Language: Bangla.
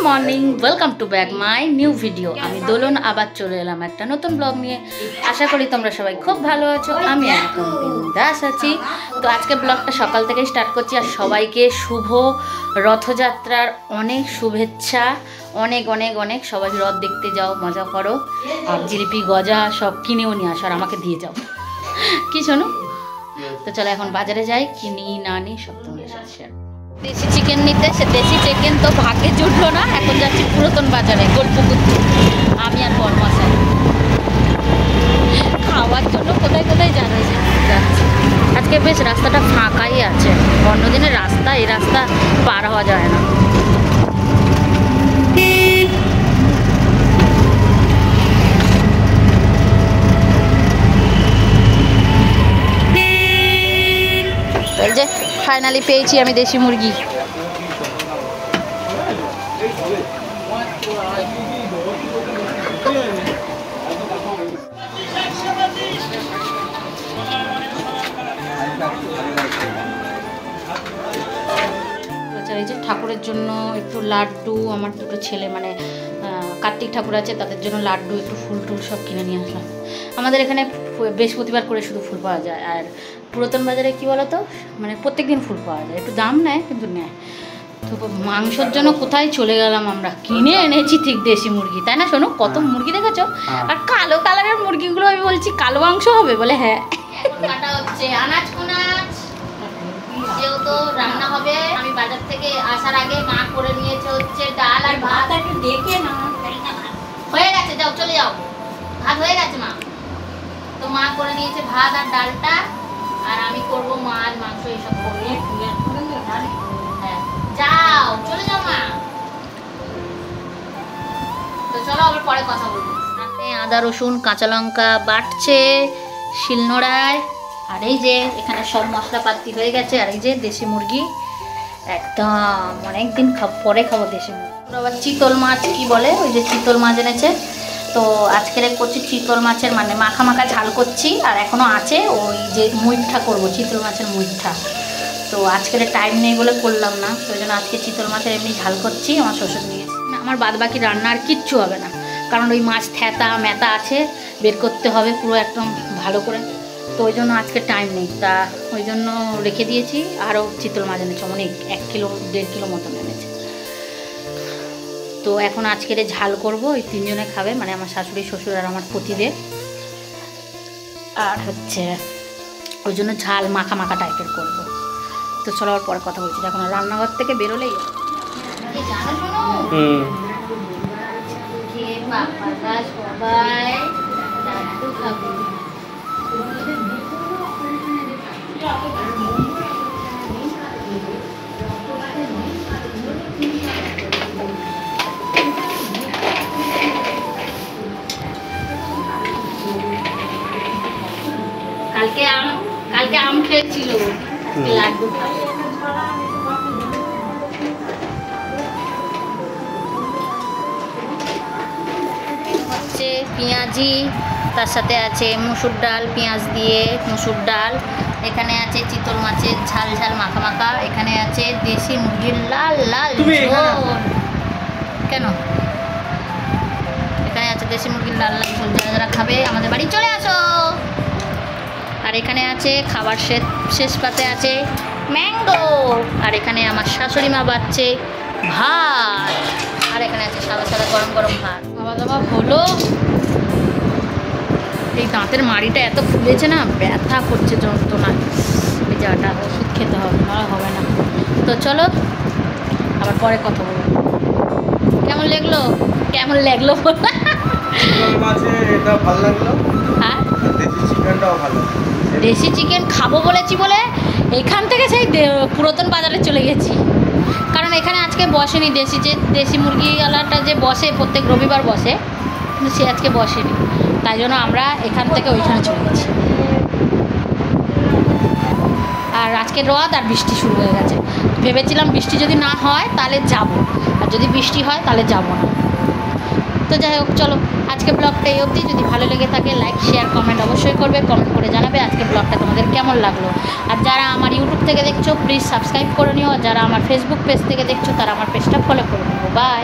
Morning, welcome to back my new video. আমি দোলন আবার চলে এলাম একটা নতুন ব্লগ নিয়ে। আশা করি তোমরা সবাই খুব ভালো আছো, আমি একদম বিন্দাস আছি। তো আজকে ব্লগটা সকাল থেকে স্টার্ট করছি। আর সবাইকে শুভ রথযাত্রার অনেক শুভেচ্ছা। অনেক অনেক অনেক সবাই রথ দেখতে যাও, মজা করো, আর জিলিপি গজা সব কিনেও নিয়ে আসো আর আমাকে দিয়ে যাও। কি শোনো? তো চলো এখন বাজারে যাই, কিনি না নিই সব তোমাদের সাথে শেয়ার। দেশি চিকেন নিতে, সে দেশি চিকেন তো ভাগ্যে জুটলো না। এখন যাচ্ছি পুরাতন বাজারে, গোলপুকুর। আমি আর বরমশাই খাওয়ার জন্য কোথায় কোথায় যাচ্ছি। আজকে বেশ রাস্তাটা ফাঁকাই আছে, অন্যদিনের রাস্তা, এই রাস্তা পার হওয়া যায় না। এই যে ফাইনালি পেয়েছি আমি দেশি মুরগি। এই যে ঠাকুরের জন্য একটু লাড্ডু, আমার দুটো ছেলে মানে কার্তিক ঠাকুর আছে, তাদের জন্য লাড্ডু, একটু ফুল টুল সব কিনে নিয়ে আসলাম। আমাদের এখানে বৃহস্পতিবার করে শুধু ফুল পাওয়া যায়। আর পুরাতন বাজারে কী বলো তো, মানে প্রত্যেক দিন ফুল পাওয়া যায়, একটু দাম নেয় কিন্তু নেয়। তো মাংসর জন্য কোথায় চলে গেলাম আমরা, কিনে এনেছি ঠিক দেশি মুরগি, তাই না? শোনো, কত মুরগি দেখেছো? আর কালো কালারের মুরগিগুলো আমি বলছি কালো মাংস হবে বলে, হ্যাঁ। কাটা হচ্ছে আনাজ কোনাজ, যেহেতু রান্না হবে। আমি বাজার থেকে আসার আগে মা করে নিয়েছে হচ্ছে ডাল আর ভাত। একটু দেখে না, হয়ে গেছে, যাও চলে যাও, ভাত হয়ে গেছে মা। তো মা করে নিয়েছে ভাত আর ডালটা, আর আমি করবো মাছ মাংস এইসব করবো। হ্যাঁ যাও, চলে যাও মা। তো চলো আবার পরে কথা বলবো। আদা রসুন কাঁচা লঙ্কা বাটছে শিলনোড়ায়। আর এই যে এখানে সব মশলাপাতি হয়ে গেছে। আর এই যে দেশি মুরগি, একদম অনেকদিন পরে খাবো দেশি মুরগি। আবার চিতল মাছ কি বলে, ওই যে চিতল মাছ এনেছে। তো আজকের করছি চিতল মাছের মানে মাখা মাখা ঝাল করছি। আর এখনও আছে ওই যে মুইঠা করবো, চিতল মাছের মুইঠা। তো আজকের টাইম নেই বলে করলাম না, তো ওই জন্য আজকে চিতল মাছের এমনি ঝাল করছি। আমার শ্বশুর নিয়েছে, আমার বাদ বাকি রান্না আর কিচ্ছু হবে না, কারণ ওই মাছ থ্যাতা ম্যাতা আছে, বের করতে হবে পুরো একদম ভালো করে। তো ওই জন্য আজকে টাইম নেই, তা ওই জন্য রেখে দিয়েছি। আরও চিতল মাছ এনেছে অনেক, 1 কিলো 1.5 কিলো মতন এনেছে। তো এখন আজকের ঝাল করব, ওই 3 জনে খাবে, মানে আমার শাশুড়ি শ্বশুর আর আমার পতিদেব। আর হচ্ছে ওই জন্য ঝাল মাখা মাখা টাইপের করবো। তো চলো আর পরে কথা বলছি, এখন রান্নাঘর থেকে বেরোলেই কালকে আম খেয়েছিল, লাড্ডু খাবে। হচ্ছে পেঁয়াজি, তার সাথে আছে মুসুর ডাল, পেঁয়াজ দিয়ে মুসুর ডাল। এখানে আছে চিতল মাছের ঝাল ঝাল মাখা মাখা। এখানে আছে দেশি মুরগির লাল লাল ঝোল। কেন? এখানে আছে দেশি মুরগির লাল লাল ঝোল। যারা যারা খাবে আমাদের বাড়ি চলে আসো। আর এখানে আছে খাবার শেষ পাতে আছে ম্যাঙ্গো। আর এখানে আমার শাশুড়ি মা বাচ্ছে ভাত। আর এখানে আছে সাদা সাদা গরম গরম ভাত। খাওয়া দাওয়া হলো। এই দাঁতের মাড়িটা এত ফুলেছে না, ব্যথা করছে যন্ত্রণা। এই জায়গাটা ওষুধ খেতে হবে, না হবে না। তো চলো আবার পরে কথা বলবো। কেমন লাগলো? কেমন লাগলো? হ্যাঁ, দেশি চিকেন খাবো বলেছি বলে এখান থেকে সেই পুরাতন বাজারে চলে গেছি, কারণ এখানে আজকে বসেনি। দেশি মুরগিওয়ালাটা যে বসে প্রত্যেক রবিবার বসে, কিন্তু সে আজকে বসেনি, তাই জন্য আমরা এখান থেকে ওইখানে চলে গেছি। আর আজকে রোদ আর বৃষ্টি শুরু হয়ে গেছে। ভেবেছিলাম বৃষ্টি যদি না হয় তাহলে যাব, আর যদি বৃষ্টি হয় তাহলে যাব না। তো যাই হোক, চলো আজকে ব্লগটা এই অবধি। যদি ভালো লেগে থাকে লাইক শেয়ার কমেন্ট অবশ্যই করবে, কমেন্ট করে জানাবে আজকে ব্লগটা তোমাদের কেমন লাগলো। আর যারা আমার ইউটিউব থেকে দেখছো প্লিজ সাবস্ক্রাইব করে নিও, আর যারা আমার ফেসবুক পেজ থেকে দেখছো তারা আমার পেজটা ফলো করে নিও। বাই।